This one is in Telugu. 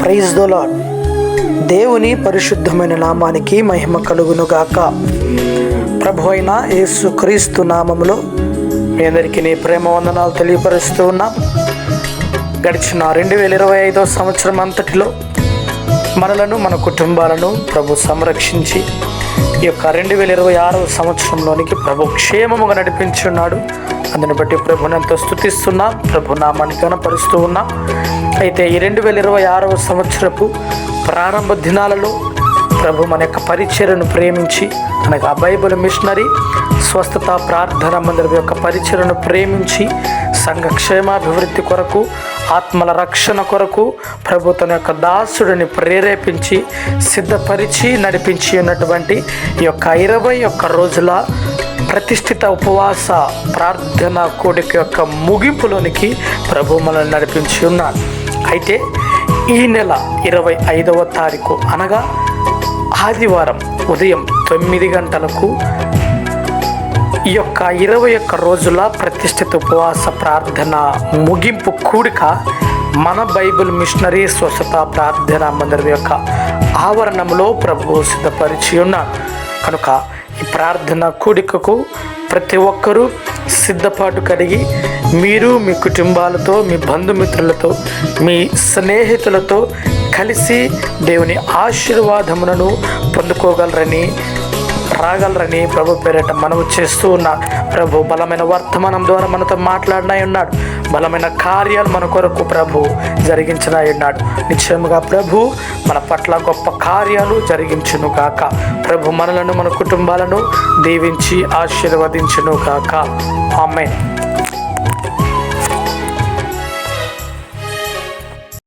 Praise the lord. దేవుని పరిశుద్ధమైన నామానికి మహిమ కలుగునుగాక. ప్రభు అయిన యేసు క్రీస్తు నామములో మీ అందరికీ నీ ప్రేమ వందనాలు తెలియపరుస్తూ ఉన్నాం. గడిచిన 2025 సంవత్సరం అంతటిలో మనలను మన కుటుంబాలను ప్రభు సంరక్షించి ఈ యొక్క 2026 సంవత్సరంలోనికి ప్రభు క్షేమముగా నడిపించున్నాడు. అందుని బట్టి ప్రభుని ఎంతో స్తుతిస్తున్నాం, ప్రభు నామాన్ని కనపరుస్తూ ఉన్నాం. అయితే ఈ 2026 సంవత్సరపు ప్రారంభ దినాలలో ప్రభు మన యొక్క పరిచర్యను ప్రేమించి, అనగా బైబిల్ మిషనరీ స్వస్థత ప్రార్థన మందిరం యొక్క పరిచర్యను ప్రేమించి సంఘ క్షేమాభివృద్ధి కొరకు, ఆత్మల రక్షణ కొరకు ప్రభు తన యొక్క దాసుడిని ప్రేరేపించి సిద్ధపరిచి నడిపించి ఉన్నటువంటి ఈ యొక్క 21 రోజుల ప్రతిష్ఠిత ఉపవాస ప్రార్థన కూడిక యొక్క ముగింపులోనికి ప్రభు మనల్ని నడిపించి ఉన్నాడు. అయితే ఈ నెల 25వ తారీఖు అనగా ఆదివారం ఉదయం 9 గంటలకు ఈ యొక్క 21 రోజుల ప్రతిష్ఠిత ఉపవాస ప్రార్థన ముగింపు కూడిక మన బైబిల్ మిషనరీ స్వస్థత ప్రార్థన మందిరం యొక్క ఆవరణంలో ప్రభు సిద్ధపరిచి ఉన్నాడు. కనుక ఈ ప్రార్థన కూడికకు ప్రతి ఒక్కరూ సిద్ధపాటు కలిగి మీరు మీ కుటుంబాలతో, మీ బంధుమిత్రులతో, మీ స్నేహితులతో కలిసి దేవుని ఆశీర్వాదములను పొందుకోగలరని, రాగలరని ప్రభు పేరిట మనవి చేస్తూ ఉన్నాడు. ప్రభు బలమైన వర్తమానం ద్వారా మనతో మాట్లాడినై ఉన్నాడు. బలమైన కార్యాలు మన కొరకు ప్రభు జరిగించినై ఉన్నాడు. నిశ్చయముగా ప్రభు మన పట్ల గొప్ప కార్యాలు జరిగించును గాక. ప్రభు మనలను, మన కుటుంబాలను దీవించి ఆశీర్వదించును గాక. ఆమేన్.